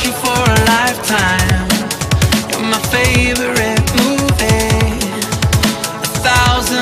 you for a lifetime. You're my favorite movie. 1,000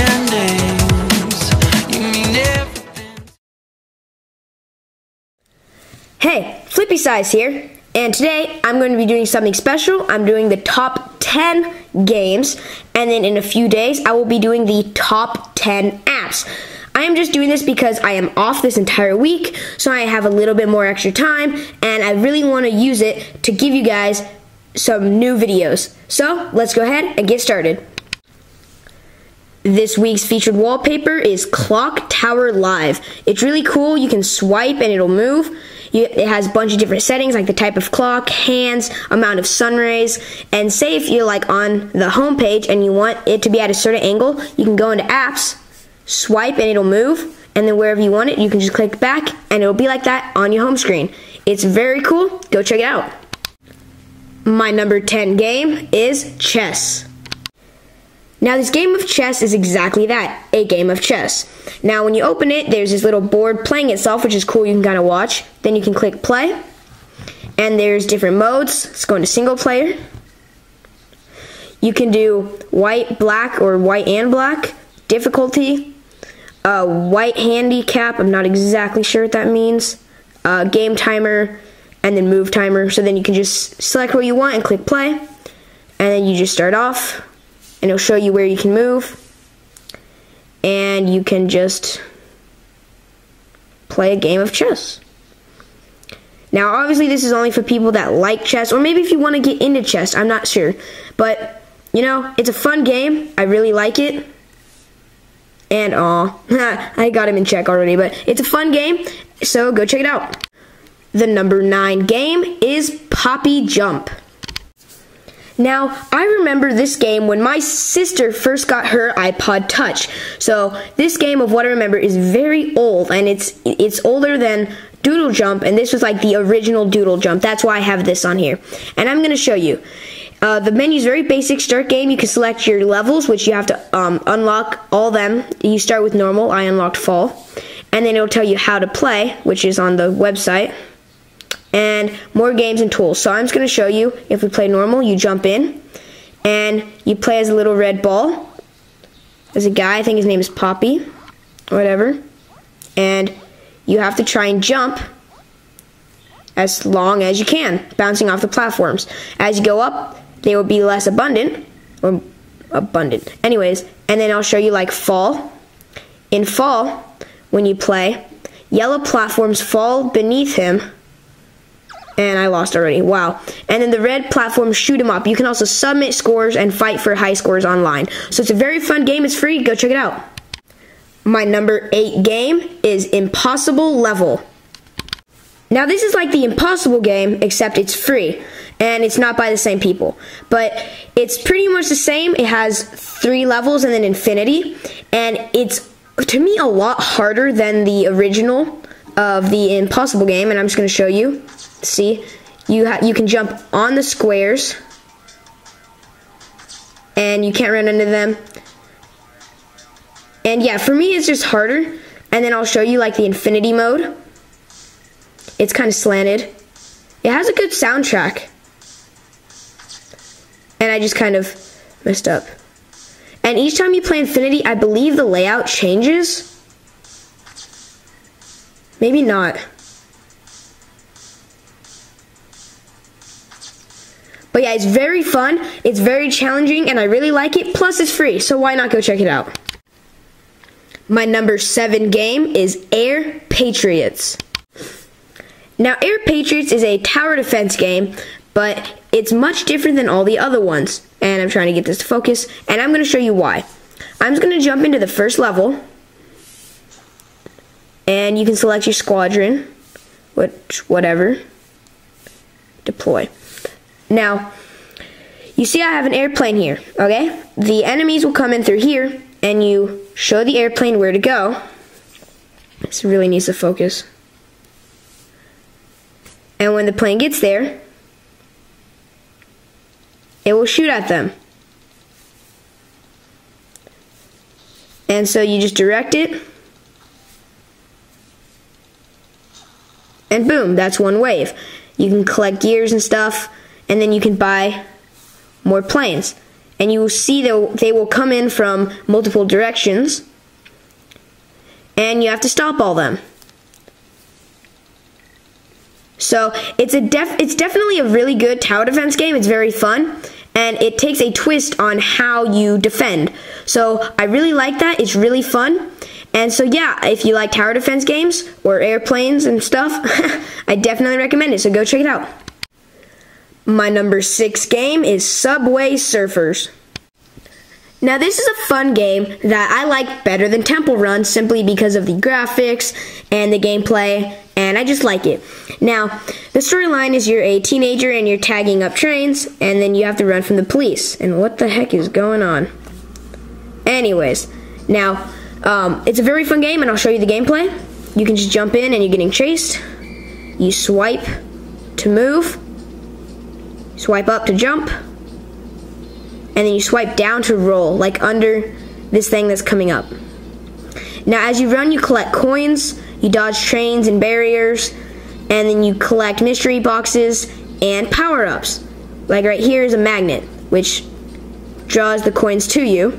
endings. You mean everything. Hey, Flippy Size here, and today I'm going to be doing something special. I'm doing the top 10 games, and then in a few days I will be doing the top 10 apps. I am just doing this because I am off this entire week, so I have a little bit more extra time, and I really want to use it to give you guys some new videos. So, let's go ahead and get started. This week's featured wallpaper is Clock Tower Live. It's really cool. You can swipe and it'll move. It has a bunch of different settings like the type of clock, hands, amount of sun rays, and say if you're like on the home page and you want it to be at a certain angle, you can go into apps, swipe and it'll move, and then wherever you want it, you can just click back and it'll be like that on your home screen. It's very cool. Go check it out. My number 10 game is chess. Now this game of chess is exactly that, a game of chess. Now when you open it, there's this little board playing itself, which is cool, you can kind of watch. Then you can click play, and there's different modes. Let's go into single player. You can do white, black, or white and black. Difficulty, white handicap, I'm not exactly sure what that means. Game timer, and then move timer. So then you can just select what you want and click play, and then you just start off. And it'll show you where you can move, and you can just play a game of chess. Now obviously this is only for people that like chess, or maybe if you want to get into chess, I'm not sure. But, you know, it's a fun game, I really like it. And I got him in check already, but it's a fun game, so go check it out. The number 9 game is PapiJump. Now, I remember this game when my sister first got her iPod Touch. So, this game, of what I remember, is very old, and it's older than Doodle Jump, and this was like the original Doodle Jump. That's why I have this on here. And I'm going to show you. The menu is very basic. Start game, you can select your levels, which you have to unlock all of them. You start with normal, I unlocked fall. And then it'll tell you how to play, which is on the website. And more games and tools. So I'm just going to show you. If we play normal, you jump in and you play as a little red ball. There's a guy, I think his name is Poppy, whatever, and you have to try and jump as long as you can, bouncing off the platforms. As you go up, they will be less abundant, or abundant, anyways. And then I'll show you like fall. In fall, when you play, yellow platforms fall beneath him. And I lost already. Wow. And then the red platforms shoot him up. You can also submit scores and fight for high scores online. So it's a very fun game. It's free. Go check it out. My number 8 game is Impossible Level. Now this is like the Impossible game, except it's free. And it's not by the same people. But it's pretty much the same. It has 3 levels and then infinity. And it's, to me, a lot harder than the original of the Impossible game. And I'm just going to show you. See, you can jump on the squares, and you can't run into them. And yeah, for me it's just harder. And then I'll show you like the infinity mode. It's kind of slanted. It has a good soundtrack. And I just kind of messed up. And each time you play infinity, I believe the layout changes. Maybe not. But yeah, it's very fun, it's very challenging, and I really like it, plus it's free, so why not go check it out. My number 7 game is Air Patriots. Now, Air Patriots is a tower defense game, but it's much different than all the other ones. And I'm trying to get this to focus, and I'm going to show you why. I'm just going to jump into the first level, and you can select your squadron, whatever, deploy. Now, you see I have an airplane here, okay? The enemies will come in through here, and you show the airplane where to go. This really needs to focus. And when the plane gets there, it will shoot at them. And so you just direct it, and boom, that's one wave. you can collect gears and stuff, and then you can buy more planes. And you will see that they will come in from multiple directions, and you have to stop all them. So it's definitely a really good tower defense game. It's very fun, and it takes a twist on how you defend. So I really like that. It's really fun. And so yeah, if you like tower defense games or airplanes and stuff, I definitely recommend it. So go check it out. My number 6 game is Subway Surfers. Now this is a fun game that I like better than Temple Run simply because of the graphics and the gameplay, and I just like it. Now, the storyline is you're a teenager and you're tagging up trains, and then you have to run from the police. And what the heck is going on? Anyways, now, it's a very fun game, and I'll show you the gameplay. You can just jump in and you're getting chased. You swipe to move, swipe up to jump, and then you swipe down to roll, like under this thing that's coming up. Now as you run, you collect coins, you dodge trains and barriers, and then you collect mystery boxes and power-ups. Like right here is a magnet, which draws the coins to you.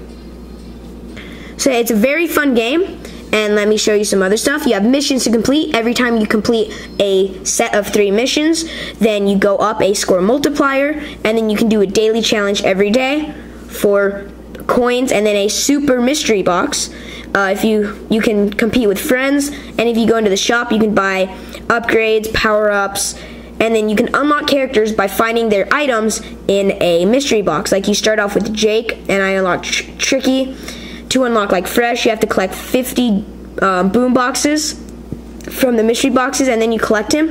So it's a very fun game, and let me show you some other stuff. You have missions to complete. Every time you complete a set of 3 missions, then you go up a score multiplier, and then you can do a daily challenge every day for coins, and then a super mystery box. If you can compete with friends, and if you go into the shop, you can buy upgrades, power-ups, and then you can unlock characters by finding their items in a mystery box. Like you start off with Jake, and I unlocked Tricky. To unlock like Fresh, you have to collect 50 boom boxes from the mystery boxes, and then you collect him,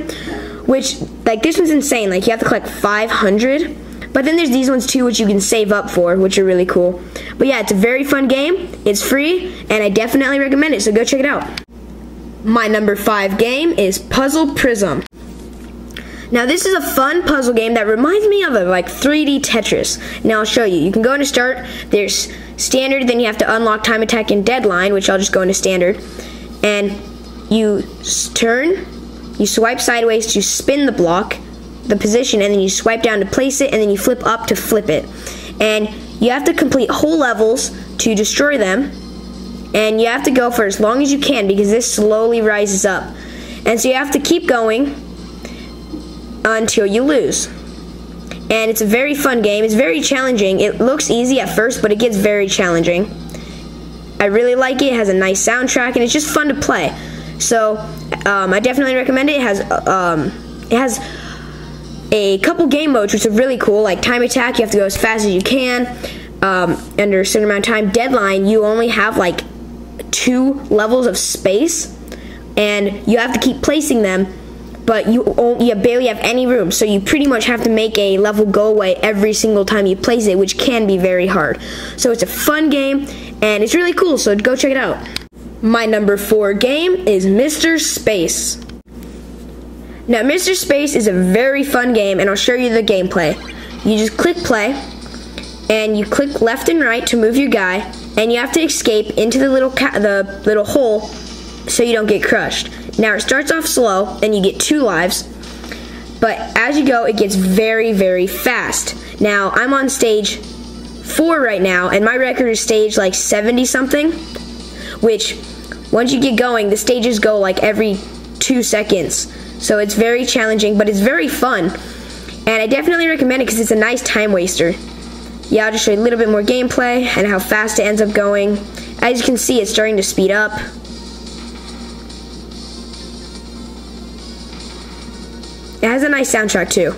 which, like, this one's insane. Like, you have to collect 500, but then there's these ones too which you can save up for, which are really cool. But yeah, it's a very fun game, it's free, and I definitely recommend it, so go check it out. My number 5 game is Puzzle Prism. Now this is a fun puzzle game that reminds me of a like 3D Tetris. Now I'll show you. You can go into start, there's standard, then you have to unlock time attack and deadline, which I'll just go into standard. And you turn, you swipe sideways to spin the block, the position, and then you swipe down to place it, and then you flip up to flip it. And you have to complete whole levels to destroy them, and you have to go for as long as you can because this slowly rises up. And so you have to keep going until you lose. And it's a very fun game. It's very challenging. It looks easy at first, but it gets very challenging. I really like it. It has a nice soundtrack, and it's just fun to play. So I definitely recommend it. It has a couple game modes which are really cool, like time attack. You have to go as fast as you can under a certain amount of time. Deadline, you only have like 2 levels of space, and you have to keep placing them, but you barely have any room, so you pretty much have to make a level go away every single time you place it, which can be very hard. So it's a fun game, and it's really cool, so go check it out. My number 4 game is Mr. Space. Now, Mr. Space is a very fun game, and I'll show you the gameplay. You just click play, and you click left and right to move your guy, and you have to escape into the little hole so you don't get crushed. Now, it starts off slow, and you get 2 lives, but as you go, it gets very, very fast. Now, I'm on stage 4 right now, and my record is stage like 70-something, which, once you get going, the stages go like every 2 seconds. So it's very challenging, but it's very fun. And I definitely recommend it because it's a nice time waster. Yeah, I'll just show you a little bit more gameplay and how fast it ends up going. As you can see, it's starting to speed up. It has a nice soundtrack too.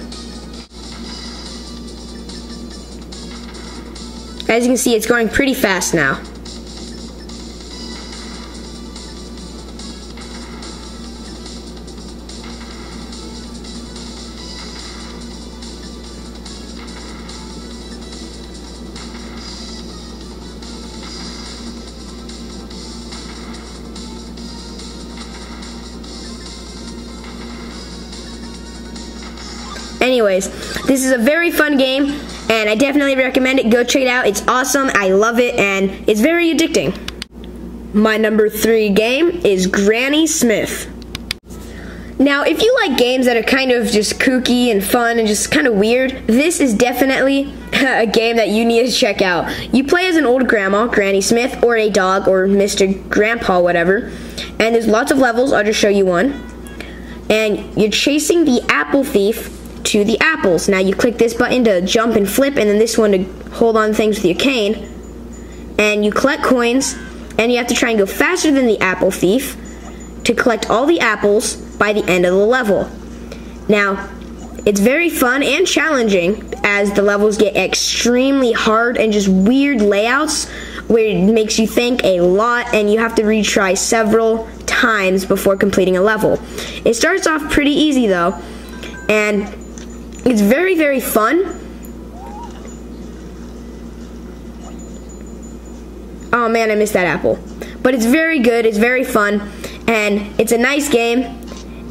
As you can see, it's going pretty fast now. Anyways, this is a very fun game, and I definitely recommend it. Go check it out. It's awesome. I love it, and it's very addicting. My number 3 game is Granny Smith. Now, if you like games that are kind of just kooky and fun and just kind of weird, this is definitely a game that you need to check out. You play as an old grandma, Granny Smith, or a dog, or Mr. Grandpa, whatever. And there's lots of levels. I'll just show you one. And you're chasing the apple thief to the apples. Now, you click this button to jump and flip, and then this one to hold on things with your cane. And you collect coins, and you have to try and go faster than the apple thief to collect all the apples by the end of the level. Now, it's very fun and challenging as the levels get extremely hard and just weird layouts where it makes you think a lot and you have to retry several times before completing a level. It starts off pretty easy though, and it's very, very fun. Oh man, I missed that apple. But it's very good, it's very fun, and it's a nice game.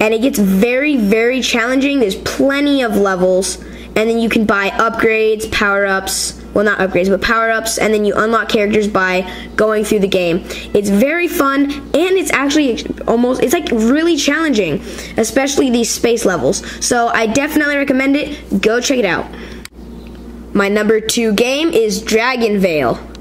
And it gets very, very challenging. There's plenty of levels. And then you can buy upgrades, power-ups. Well, not upgrades, but power-ups. And then you unlock characters by going through the game. It's very fun. And it's actually it's like really challenging. Especially these space levels. So I definitely recommend it. Go check it out. My number 2 game is DragonVale.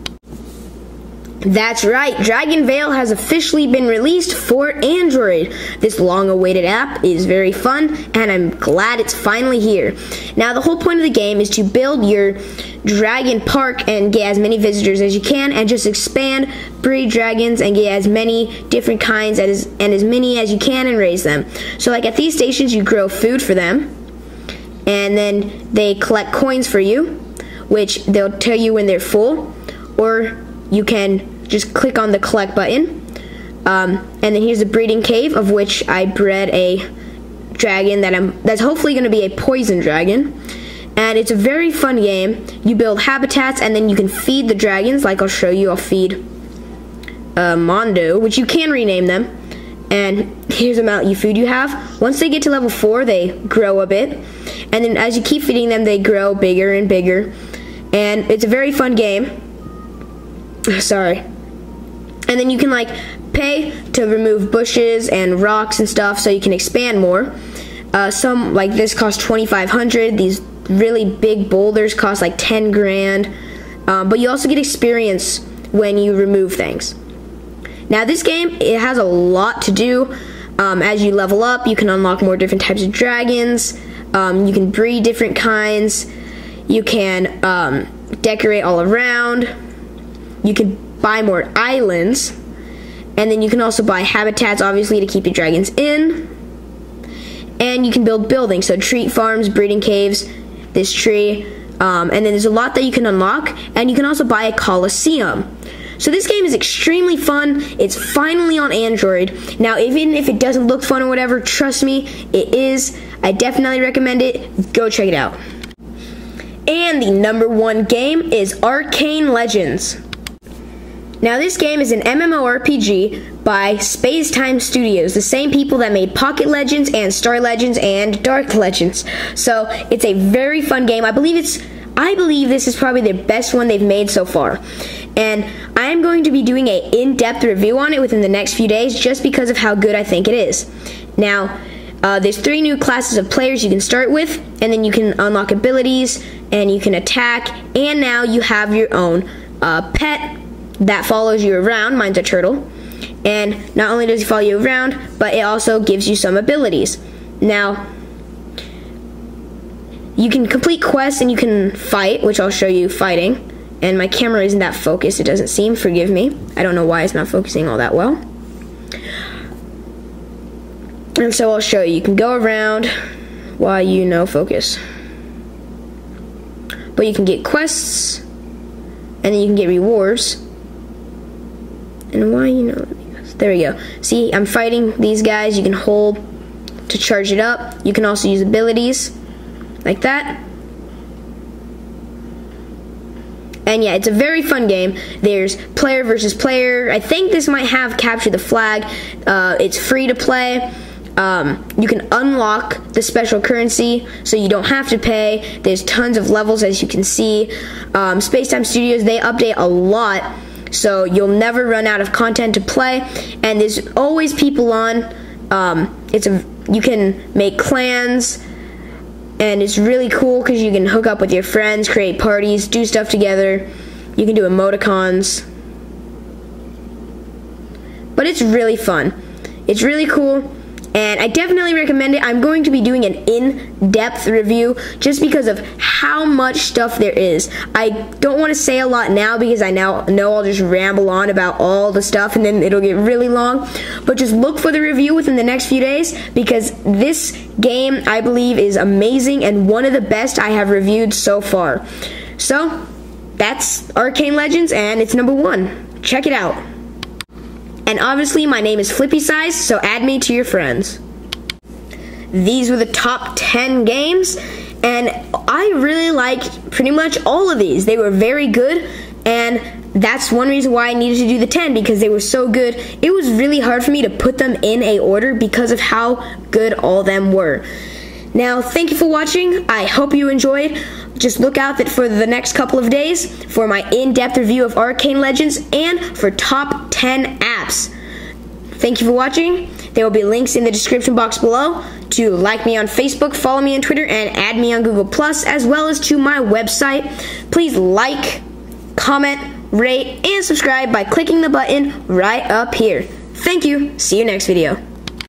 That's right, DragonVale has officially been released for Android. This long-awaited app is very fun, and I'm glad it's finally here. Now, the whole point of the game is to build your dragon park and get as many visitors as you can, and just expand, breed dragons, and get as many different kinds and as many as you can and raise them. So, like at these stations, you grow food for them, and then they collect coins for you, which they'll tell you when they're full, or you can just click on the collect button. And then here's the breeding cave, of which I bred a dragon that's hopefully going to be a poison dragon. And it's a very fun game. You build habitats and then you can feed the dragons. Like I'll show you, I'll feed Mondo, which you can rename them. And here's the amount of food you have. Once they get to level 4, they grow a bit. And then as you keep feeding them, they grow bigger and bigger. And it's a very fun game. Sorry. And then you can like pay to remove bushes and rocks and stuff so you can expand more. Some like this cost 2,500. These really big boulders cost like 10 grand. But you also get experience when you remove things. Now this game, it has a lot to do. As you level up, you can unlock more different types of dragons. You can breed different kinds. You can decorate all around. You can buy more islands, and then you can also buy habitats, obviously, to keep your dragons in. And you can build buildings, so treat farms, breeding caves, this tree, and then there's a lot that you can unlock, and you can also buy a coliseum. So this game is extremely fun. It's finally on Android. Now, even if it doesn't look fun or whatever, trust me, it is. I definitely recommend it. Go check it out. And the number 1 game is Arcane Legends. Now this game is an MMORPG by Spacetime Studios, the same people that made Pocket Legends and Star Legends and Dark Legends. So it's a very fun game. I believe this is probably the best one they've made so far. And I'm going to be doing an in-depth review on it within the next few days just because of how good I think it is. Now, there's 3 new classes of players you can start with, and then you can unlock abilities, and you can attack, and now you have your own pet that follows you around. Mine's a turtle. And not only does he follow you around, but it also gives you some abilities. Now, you can complete quests and you can fight, which I'll show you fighting. And my camera isn't that focused, it doesn't seem, forgive me. I don't know why it's not focusing all that well. And so I'll show you. You can go around while you focus. But you can get quests, and then you can get rewards. And why, there we go. See, I'm fighting these guys. You can hold to charge it up. You can also use abilities like that. And yeah, it's a very fun game. There's player versus player. I think this might have capture the flag. It's free to play. You can unlock the special currency, so you don't have to pay. There's tons of levels, as you can see. Spacetime Studios, they update a lot, so you'll never run out of content to play, and there's always people on. It's a You can make clans, and it's really cool because you can hook up with your friends, create parties, do stuff together. You can do emoticons. But it's really fun. It's really cool, and I definitely recommend it. I'm going to be doing an in-depth review just because of how much stuff there is. I don't want to say a lot now because I now know I'll just ramble on about all the stuff and then it'll get really long. But just look for the review within the next few days because this game, I believe, is amazing and one of the best I have reviewed so far. So, that's Arcane Legends, and it's number 1. Check it out. And obviously, my name is Flippy Size, so add me to your friends. These were the top 10 games, and I really liked pretty much all of these. They were very good, and that's one reason why I needed to do the 10, because they were so good. It was really hard for me to put them in a order because of how good all of them were. Now, thank you for watching. I hope you enjoyed. Just look out that for the next couple of days for my in-depth review of Arcane Legends and for top 10 apps. Thank you for watching. There will be links in the description box below to like me on Facebook, follow me on Twitter, and add me on Google+, as well as to my website. Please like, comment, rate, and subscribe by clicking the button right up here. Thank you. See you next video.